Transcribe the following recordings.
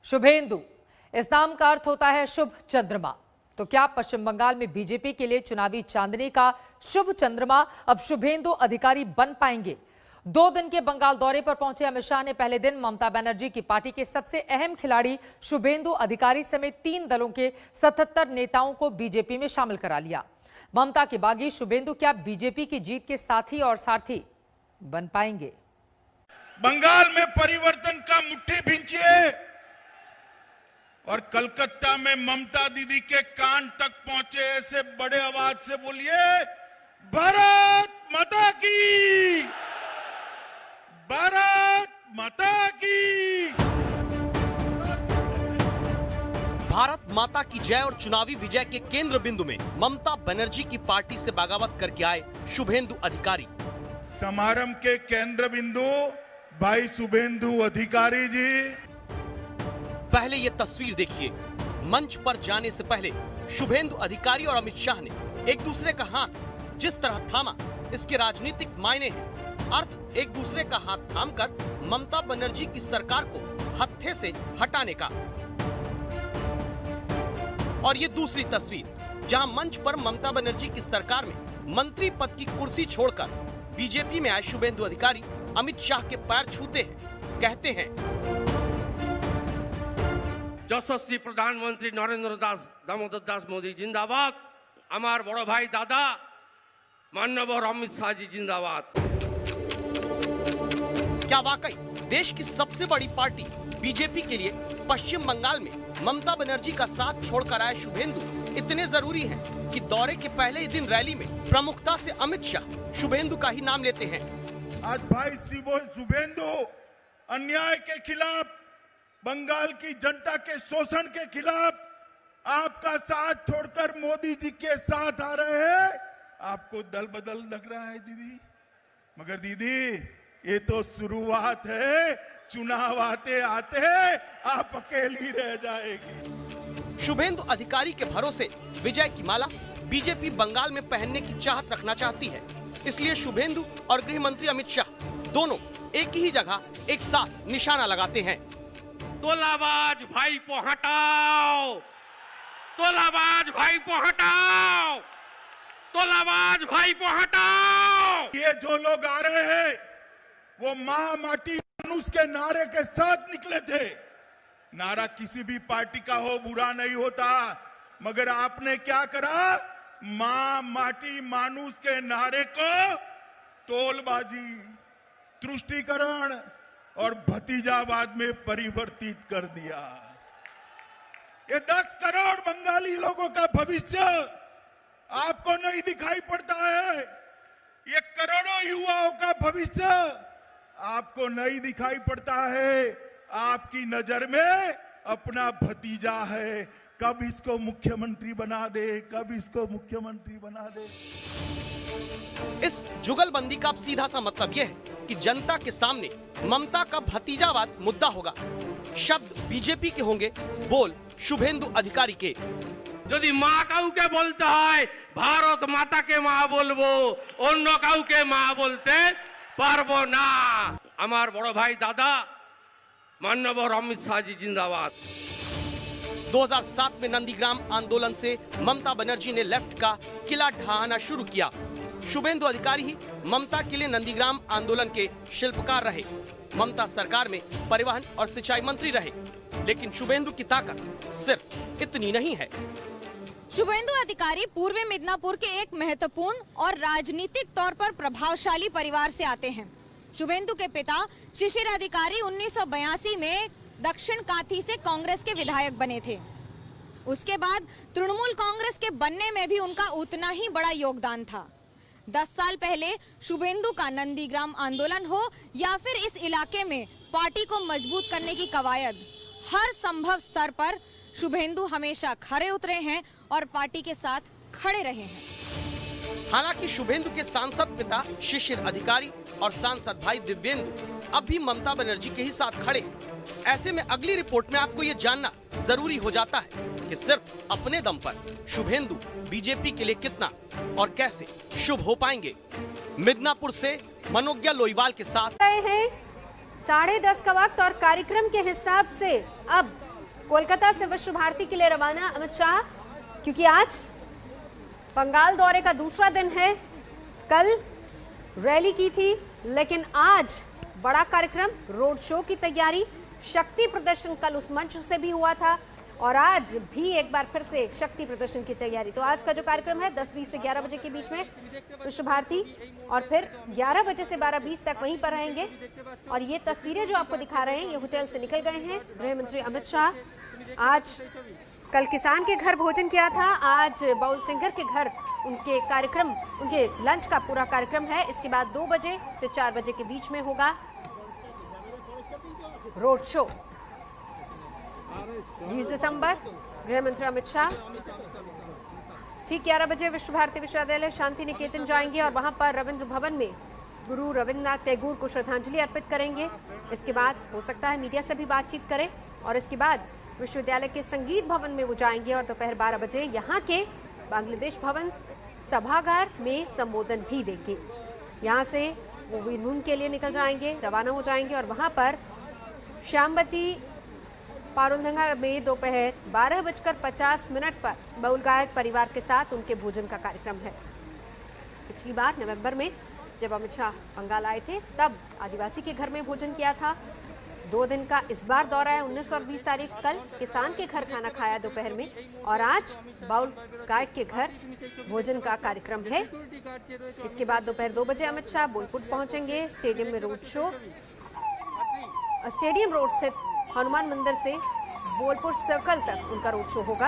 शुभेंदु, इस नाम का अर्थ होता है शुभ चंद्रमा। तो क्या पश्चिम बंगाल में बीजेपी के लिए चुनावी चांदनी का शुभ चंद्रमा अब शुभेंदु अधिकारी बन पाएंगे? 2 दिन के बंगाल दौरे पर पहुंचे अमित शाह ने पहले दिन ममता बनर्जी की पार्टी के सबसे अहम खिलाड़ी शुभेंदु अधिकारी समेत 3 दलों के 77 नेताओं को बीजेपी में शामिल करा लिया। ममता के बागी शुभेंदु क्या बीजेपी की जीत के साथी और सारथी बन पाएंगे? बंगाल में परिवर्तन का मुट्ठी भींचिए और कलकत्ता में ममता दीदी के कान तक पहुंचे ऐसे बड़े आवाज से बोलिए, भारत माता की, भारत माता की। भारत माता की जय और चुनावी विजय के केंद्र बिंदु में ममता बनर्जी की पार्टी से बगावत करके आए शुभेंदु अधिकारी। समारंभ के केंद्र बिंदु भाई शुभेंदु अधिकारी जी। पहले ये तस्वीर देखिए। मंच पर जाने से पहले शुभेंदु अधिकारी और अमित शाह ने एक दूसरे का हाथ जिस तरह थामा, इसके राजनीतिक मायने हैं। अर्थ एक दूसरे का हाथ थामकर ममता बनर्जी की सरकार को हत्थे से हटाने का। और ये दूसरी तस्वीर जहां मंच पर ममता बनर्जी की सरकार में मंत्री पद की कुर्सी छोड़कर बीजेपी में आए शुभेंदु अधिकारी अमित शाह के पैर छूते हैं। कहते हैं, যশস্বী প্রধানমন্ত্রী নরেন্দ্র দামোদর দাস মোदी जिंदाबाद, আমার বড় ভাই দাদা माननीय अमित शाह जी जिंदाबाद। क्या वाकई देश की सबसे बड़ी पार्टी बीजेपी के लिए पश्चिम बंगाल में ममता बनर्जी का साथ छोड़कर आए शुभेंदु इतने जरूरी हैं कि दौरे के पहले ही दिन रैली में प्रमुखता से अमित शाह शुभेंदु का ही नाम लेते हैं। आज भाई शुभेंदु अन्याय के खिलाफ, बंगाल की जनता के शोषण के खिलाफ आपका साथ छोड़कर मोदी जी के साथ आ रहे हैं। आपको दल बदल लग रहा है दीदी, मगर दीदी ये तो शुरुआत है। चुनाव आते आते आप अकेली रह जाएगी। शुभेंदु अधिकारी के भरोसे विजय की माला बीजेपी बंगाल में पहनने की चाहत रखना चाहती है। इसलिए शुभेंदु और गृह मंत्री अमित शाह दोनों एक ही जगह एक साथ निशाना लगाते हैं। तोलाबाज भाई को हटाओ, तोलाबाज भाई को हटाओ, तोलाबाज भाई को हटाओ। ये जो लोग आ रहे हैं वो माँ माटी मानुष के नारे के साथ निकले थे। नारा किसी भी पार्टी का हो बुरा नहीं होता, मगर आपने क्या करा? माँ माटी मानुष के नारे को तोलबाजी, तुष्टीकरण और भतीजावाद में परिवर्तित कर दिया। ये 10 करोड़ बंगाली लोगों का भविष्य आपको नहीं दिखाई पड़ता है। ये करोड़ों युवाओं का भविष्य आपको नहीं दिखाई पड़ता है। आपकी नजर में अपना भतीजा है, कब इसको मुख्यमंत्री बना दे, कब इसको मुख्यमंत्री बना दे। इस जुगलबंदी का अब सीधा सा मतलब यह है कि जनता के सामने ममता का भतीजावाद मुद्दा होगा। शब्द बीजेपी के होंगे, बोल शुभेंदु अधिकारी के। যদি মা কাউকে বলতে হয় ভারত মাতাকে মা বলবো, অন্য কাউকে মা বলতে পারবো না। আমার বড় ভাই দাদা माननीय अमित शाह जी जिंदाबाद। 2007 में नंदीग्राम आंदोलन से ममता बनर्जी ने लेफ्ट का किला ढहाना शुरू किया। शुभेंदु अधिकारी ही ममता के लिए नंदीग्राम आंदोलन के शिल्पकार रहे। ममता सरकार में परिवहन और सिंचाई मंत्री रहे। लेकिन शुभेंदु की ताकत सिर्फ इतनी नहीं है। शुभेंदु अधिकारी पूर्वी मिदनापुर के एक महत्वपूर्ण और राजनीतिक तौर पर प्रभावशाली परिवार से आते हैं। शुभेंदु के पिता शिशिर अधिकारी 1982 में दक्षिण कांथी से कांग्रेस के विधायक बने थे। उसके बाद तृणमूल कांग्रेस के बनने में भी उनका उतना ही बड़ा योगदान था। 10 साल पहले शुभेंदु का नंदीग्राम आंदोलन हो या फिर इस इलाके में पार्टी को मजबूत करने की कवायद, हर संभव स्तर पर शुभेंदु हमेशा खरे उतरे हैं और पार्टी के साथ खड़े रहे हैं। हालांकि शुभेंदु के सांसद पिता शिशिर अधिकारी और सांसद भाई दिव्येंदु अब भी ममता बनर्जी के ही साथ खड़े हैं। ऐसे में अगली रिपोर्ट में आपको ये जानना जरूरी हो जाता है कि सिर्फ अपने दम पर शुभेंदु बीजेपी के लिए कितना और कैसे शुभ हो पाएंगे। मिदनापुर से मनोज्ञा लोईवाल के साथ रहे हैं 10:30 का वक्त और कार्यक्रम के हिसाब से अब कोलकाता से विश्व भारती के लिए रवाना अमित शाह, क्योंकि आज बंगाल दौरे का दूसरा दिन है। कल रैली की थी, लेकिन आज बड़ा कार्यक्रम, रोड शो की तैयारी, शक्ति प्रदर्शन कल उस मंच से भी हुआ था और आज भी एक बार फिर से शक्ति प्रदर्शन की तैयारी। तो आज का जो कार्यक्रम है 10:20 से 11 बजे के बीच में विश्व भारती, और फिर 11 बजे से 12:20 तक वहीं पर रहेंगे। और ये तस्वीरें जो आपको दिखा रहे हैं, ये होटल से निकल गए हैं गृह मंत्री अमित शाह। आज कल किसान के घर भोजन किया था, आज बाउल सिंगर के घर उनके कार्यक्रम, उनके लंच का पूरा कार्यक्रम है। इसके बाद 2 बजे से 4 बजे के बीच में होगा रोड शो। 20 दिसंबर गृह मंत्री अमित शाह ठीक 11 बजे विश्व भारती विश्वविद्यालय शांति निकेतन जाएंगे और वहां पर रविंद्र भवन में गुरु रविन्द्रनाथ टैगोर को श्रद्धांजलि अर्पित करेंगे। इसके बाद हो सकता है मीडिया से भी बातचीत करें और इसके बाद विश्वविद्यालय के संगीत भवन में वो जाएंगे और दोपहर 12 बजे यहाँ के बांग्लादेश भवन सभागार में संबोधन भी देंगे। यहाँ से वो वीरभूमि के लिए निकल जाएंगे, रवाना हो जाएंगे और वहाँ पर श्यामवती पारुंदंगा में दोपहर 12:50 पर बाउल गायक परिवार के साथ उनके भोजन का कार्यक्रम है। पिछली बार नवंबर में जब अमित शाह बंगाल आए थे, तब आदिवासी के घर में भोजन किया था। 2 दिन का इस बार दौरा है। 19 और 20 तारीख कल किसान के घर खाना खाया दोपहर में और आज बाउल गायक के घर भोजन का कार्यक्रम है। इसके बाद दोपहर 2 बजे अमित शाह बोलपुर पहुंचेंगे। स्टेडियम में रोड शो, स्टेडियम रोड से हनुमान मंदिर से बोलपुर सर्कल तक उनका रोड शो होगा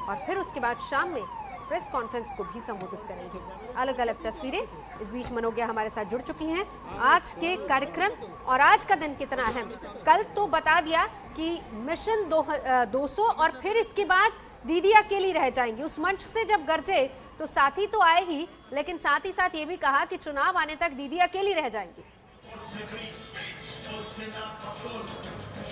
और फिर उसके बाद शाम में प्रेस कॉन्फ्रेंस को भी संबोधित करेंगे। अलग अलग तस्वीरें। इस बीच मनोज्ञा हमारे साथ जुड़ चुकी हैं। आज के कार्यक्रम और आज का दिन कितना अहम, कल तो बता दिया कि मिशन 200 और फिर इसके बाद दीदी अकेली रह जाएंगी। उस मंच से जब गरजे तो साथी तो आए ही, लेकिन साथ ही साथ ये भी कहा कि चुनाव आने तक दीदी अकेली रह जाएंगी।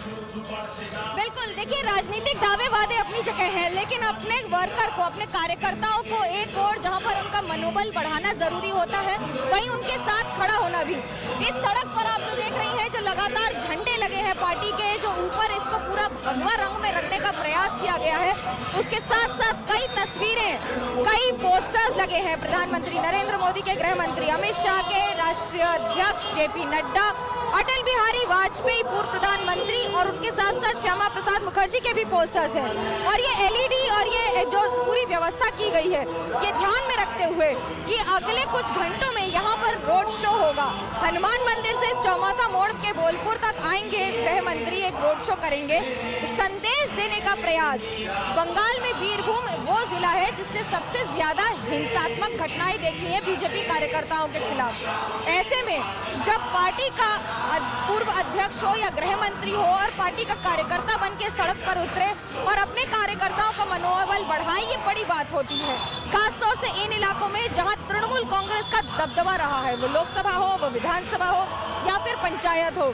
बिल्कुल, देखिए राजनीतिक दावे वादे अपनी जगह है, लेकिन अपने वर्कर को, अपने कार्यकर्ताओं को एक और जहां पर उनका मनोबल बढ़ाना जरूरी होता है, वहीं उनके साथ खड़ा होना भी। इस सड़क पर आप जो देख रही हैं, जो लगातार झंडे लगे हैं पार्टी के, जो ऊपर इसको पूरा भगवा रंग में रखने का प्रयास किया गया है, उसके साथ साथ कई तस्वीरें, कई पोस्टर्स लगे हैं प्रधानमंत्री नरेंद्र मोदी के, गृह मंत्री अमित शाह के, राष्ट्रीय अध्यक्ष JP नड्डा, अटल बिहारी वाजपेयी पूर्व प्रधानमंत्री और उनके साथ साथ श्यामा प्रसाद मुखर्जी के भी पोस्टर्स हैं। और ये LED और ये जो पूरी व्यवस्था की गई है, ये ध्यान में रखते हुए कि अगले कुछ घंटों में यहाँ पर रोड शो होगा। हनुमान मंदिर से चौमाथा मोड़ के बोलपुर तक आएंगे गृह मंत्री, एक रोड शो करेंगे, संदेश देने का प्रयास। बंगाल में बीरभूम वो जिला है जिसने सबसे ज्यादा हिंसात्मक घटनाएं देखी है बीजेपी कार्यकर्ताओं के खिलाफ। ऐसे में जब पार्टी का पूर्व अध्यक्ष हो या गृह मंत्री हो और पार्टी का कार्यकर्ता बन के सड़क पर उतरे और अपने कार्यकर्ताओं का मनोबल बढ़ाए, ये बड़ी बात होती है। खासतौर से इन इलाकों में जहां तृणमूल कांग्रेस का दबदबा रहा है, वो लोकसभा हो, वो विधानसभा हो या फिर पंचायत हो।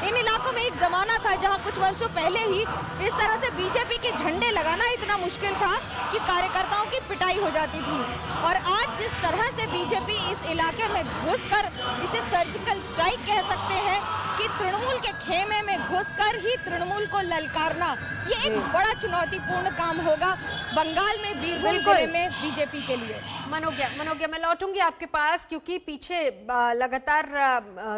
इन इलाकों में एक जमाना था जहां कुछ वर्षों पहले ही इस तरह से बीजेपी के झंडे लगाना इतना मुश्किल था कि कार्यकर्ताओं की पिटाई हो जाती थी। और आज जिस तरह से बीजेपी इस इलाके में घुसकर, इसे सर्जिकल स्ट्राइक कह सकते हैं कि तृणमूल के खेमे में घुसकर ही तृणमूल को ललकारना, ये एक बड़ा चुनौतीपूर्ण काम होगा बंगाल में, बीरभूम जिले में बीजेपी के लिए। मनोज्ञा, मैं लौटूंगी आपके पास, क्योंकि पीछे लगातार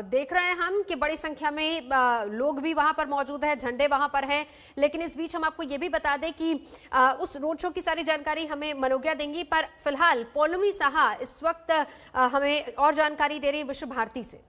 देख रहे हैं हम कि बड़ी संख्या में लोग भी वहां पर मौजूद है, झंडे वहां पर हैं। लेकिन इस बीच हम आपको ये भी बता दें कि उस रोड शो की सारी जानकारी हमें मनोज्ञा देंगी, पर फिलहाल पौलमी साहा इस वक्त हमें और जानकारी दे रही विश्व भारती से।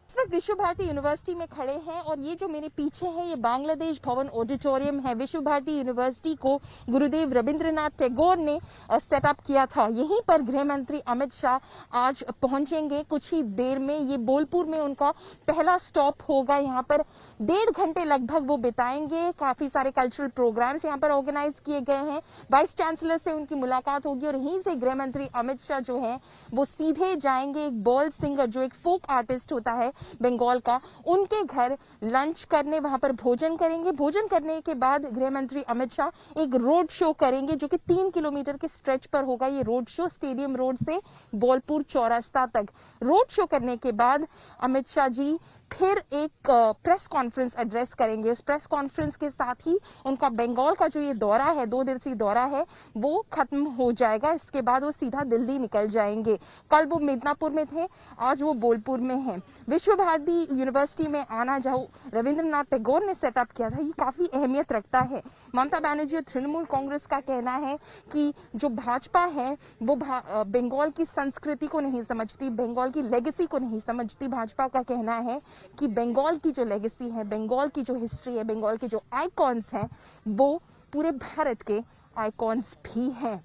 इस वक्त विश्व भारती यूनिवर्सिटी में खड़े हैं और ये जो मेरे पीछे है, ये बांग्लादेश भवन ऑडिटोरियम है। विश्व भारती यूनिवर्सिटी को गुरुदेव रविंद्रनाथ टैगोर ने सेटअप किया था। यहीं पर गृह मंत्री अमित शाह आज पहुंचेंगे कुछ ही देर में। ये बोलपुर में उनका पहला स्टॉप होगा। यहाँ पर 1.5 घंटे लगभग वो बिताएंगे। काफी सारे कल्चरल प्रोग्राम्स यहाँ पर ऑर्गेनाइज किए गए हैं। वाइस चांसलर से उनकी मुलाकात होगी और यहीं से गृह मंत्री अमित शाह जो है वो सीधे जाएंगे एक बॉल सिंगर, जो एक फोक आर्टिस्ट होता है बंगाल का, उनके घर लंच करने, वहां पर भोजन करेंगे। भोजन करने के बाद गृह मंत्री अमित शाह एक रोड शो करेंगे जो कि 3 किलोमीटर के स्ट्रेच पर होगा। ये रोड शो स्टेडियम रोड से बोलपुर चौरास्ता तक। रोड शो करने के बाद अमित शाह जी फिर एक प्रेस कॉन्फ्रेंस एड्रेस करेंगे। उस प्रेस कॉन्फ्रेंस के साथ ही उनका बंगाल का जो ये दौरा है, 2 दिवसीय दौरा है, वो खत्म हो जाएगा। इसके बाद वो सीधा दिल्ली निकल जाएंगे। कल वो मिदनापुर में थे, आज वो बोलपुर में हैं। विश्व भारती यूनिवर्सिटी में आना जाओ रविंद्रनाथ टैगोर ने सेटअप किया था, ये काफी अहमियत रखता है। ममता बनर्जी और तृणमूल कांग्रेस का कहना है कि जो भाजपा है वो बंगाल की संस्कृति को नहीं समझती, बंगाल की लेगेसी को नहीं समझती। भाजपा का कहना है कि बंगाल की जो लेगेसी है, बंगाल की जो हिस्ट्री है, बंगाल के जो आइकॉन्स हैं, वो पूरे भारत के आइकॉन्स भी हैं।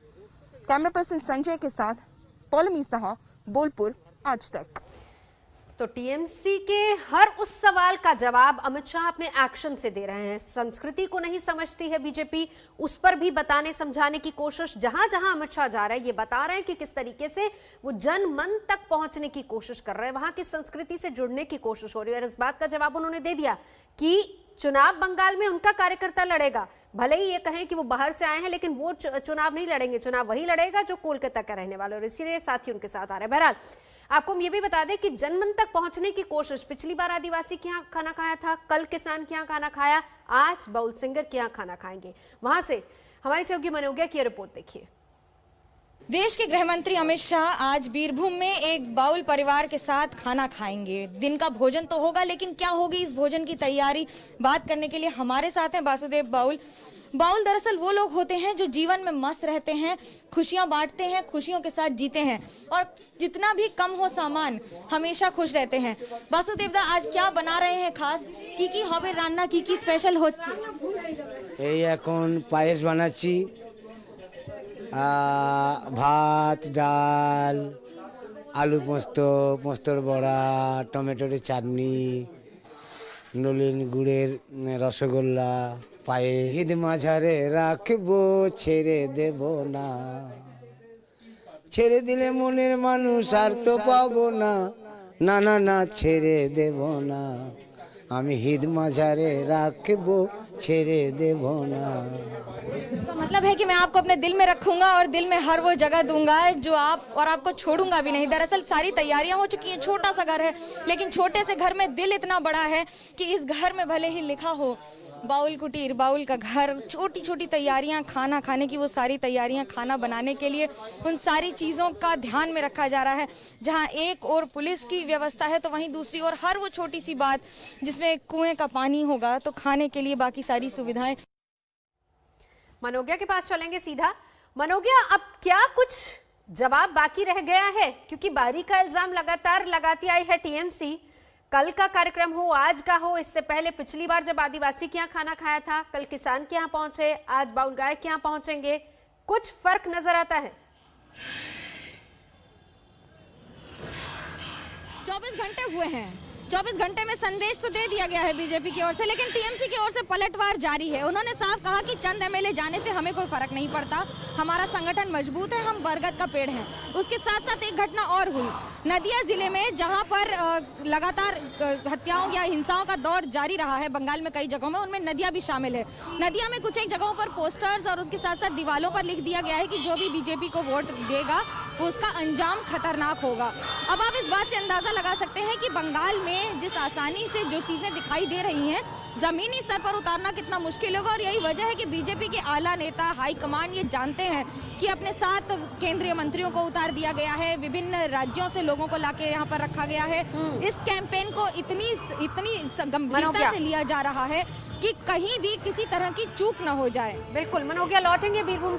कैमरा पर्सन संजय के साथ पौलमी साहा, बोलपुर, आज तक। तो टीएमसी के हर उस सवाल का जवाब अमित शाह अपने एक्शन से दे रहे हैं। संस्कृति को नहीं समझती है बीजेपी, उस पर भी बताने समझाने की कोशिश। जहां जहां अमित शाह जा रहे हैं, ये बता रहे हैं कि किस तरीके से वो जन मन तक पहुंचने की कोशिश कर रहे हैं, वहां की संस्कृति से जुड़ने की कोशिश हो रही है। और इस बात का जवाब उन्होंने दे दिया कि चुनाव बंगाल में उनका कार्यकर्ता लड़ेगा। भले ही ये कहें कि वो बाहर से आए हैं, लेकिन वो चुनाव नहीं लड़ेंगे, चुनाव वही लड़ेगा जो कोलकाता का रहने वाला, और इसीलिए साथी उनके साथ आ रहे हैं। बहरहाल आपको हम ये भी बता दें कि जनमन तक पहुंचने की कोशिश, पिछली बार आदिवासी के यहाँ खाना खाया था, कल किसान के यहाँ खाना खाया, आज बाउल सिंगर के यहाँ खाना खाएंगे। वहां से हमारी सहयोगी मनोगिया की रिपोर्ट देखिए। देश के गृह मंत्री अमित शाह आज बीरभूम में एक बाउल परिवार के साथ खाना खाएंगे। दिन का भोजन तो होगा, लेकिन क्या होगी इस भोजन की तैयारी, बात करने के लिए हमारे साथ हैं वासुदेव बाउल। बाउल दरअसल वो लोग होते हैं जो जीवन में मस्त रहते हैं, खुशियां बांटते हैं, खुशियों के साथ जीते हैं, और जितना भी कम हो सामान हमेशा खुश रहते हैं। वासुदेव दा आज क्या बना रहे हैं खास, की হবে রান্না, की স্পেশাল হচ্ছে? এই এখন পায়েস বানাচ্ছি, ভাত, ডাল, আলু পোস্ত, পোস্তর বড়া, টমেটোর চাটনি, নলিন গুড়ের রসগোল্লা, পায়ে ঈদ মাঝারে রাখবো, ছেড়ে দেব না, ছেড়ে দিলে মনের মানুষ আর তো পাবো না, না না না ছেড়ে দেব না, আমি ঈদ মাঝারে রাখবো, ছেড়ে দেব না। इसका मतलब है कि मैं आपको अपने दिल में रखूंगा और दिल में हर वो जगह दूंगा जो आप, और आपको छोड़ूंगा भी नहीं। दरअसल सारी तैयारियां हो चुकी हैं, छोटा सा घर है, लेकिन छोटे से घर में दिल इतना बड़ा है कि इस घर में भले ही लिखा हो बाउल कुटीर, बाउल का घर, छोटी छोटी तैयारियां, खाना खाने की वो सारी तैयारियां, खाना बनाने के लिए उन सारी चीज़ों का ध्यान में रखा जा रहा है। जहां एक और पुलिस की व्यवस्था है, तो वहीं दूसरी ओर हर वो छोटी सी बात जिसमें कुएं का पानी होगा, तो खाने के लिए बाकी सारी सुविधाएं। मनोगिया के पास चलेंगे सीधा। मनोगिया, अब क्या कुछ जवाब बाकी रह गया है, क्योंकि बारी का इल्जाम लगातार लगाती आई है टीएमसी। कल का कार्यक्रम हो, आज का हो, इससे पहले पिछली बार जब आदिवासी के यहाँ खाना खाया था, कल किसान के यहाँ पहुंचे, आज बाउल गाय के यहाँ पहुंचेंगे, कुछ फर्क नजर आता है? 24 घंटे हुए हैं, 24 घंटे में संदेश तो दे दिया गया है बीजेपी की ओर से, लेकिन टीएमसी की ओर से पलटवार जारी है। उन्होंने साफ कहा कि चंद एमएलए जाने से हमें कोई फर्क नहीं पड़ता, हमारा संगठन मजबूत है, हम बरगद का पेड़ हैं। उसके साथ साथ एक घटना और हुई नदिया जिले में, जहां पर लगातार हत्याओं या हिंसाओं का दौर जारी रहा है बंगाल में कई जगहों में, उनमें नदिया भी शामिल है। नदिया में कुछ एक जगहों पर पोस्टर्स और उसके साथ साथ दीवारों पर लिख दिया गया है कि जो भी बीजेपी को वोट देगा उसका अंजाम खतरनाक होगा। अब आप इस बात से अंदाजा लगा सकते हैं कि बंगाल में जिस आसानी से जो चीजें दिखाई दे रही हैं, जमीनी स्तर पर उतारना कितना मुश्किल होगा। और यही वजह है कि बीजेपी के आला नेता, हाईकमान ये जानते हैं कि अपने साथ केंद्रीय मंत्रियों को उतार दिया गया है, विभिन्न राज्यों से लोगों को लाके यहाँ पर रखा गया है। इस कैंपेन को इतनी गंभीरता से लिया जा रहा है कि कहीं भी किसी तरह की चूक न हो जाए। बिल्कुल मनोगिया, लौटेंगे बीरभूम।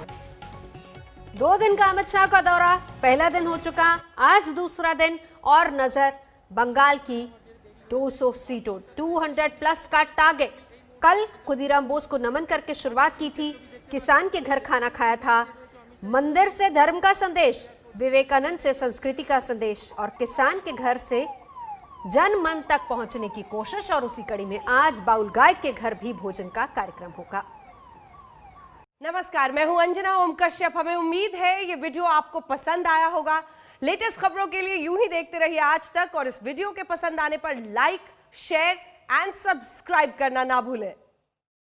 2 दिन का अमित शाह का दौरा, पहला दिन हो चुका, आज दूसरा दिन, और नजर बंगाल की 200 सीटों, 200+ का टारगेट। कल खुदीराम बोस को नमन करके शुरुआत की थी, किसान के घर खाना खाया था, मंदिर से धर्म का संदेश, विवेकानंद से संस्कृति का संदेश, और किसान के घर से जन मन तक पहुंचने की कोशिश। और उसी कड़ी में आज बाउल गाय के घर भी भोजन का कार्यक्रम होगा। नमस्कार, मैं हूं अंजना ओम कश्यप। हमें उम्मीद है ये वीडियो आपको पसंद आया होगा। लेटेस्ट खबरों के लिए यूं ही देखते रहिए आज तक, और इस वीडियो के पसंद आने पर लाइक, शेयर एंड सब्सक्राइब करना ना भूलें।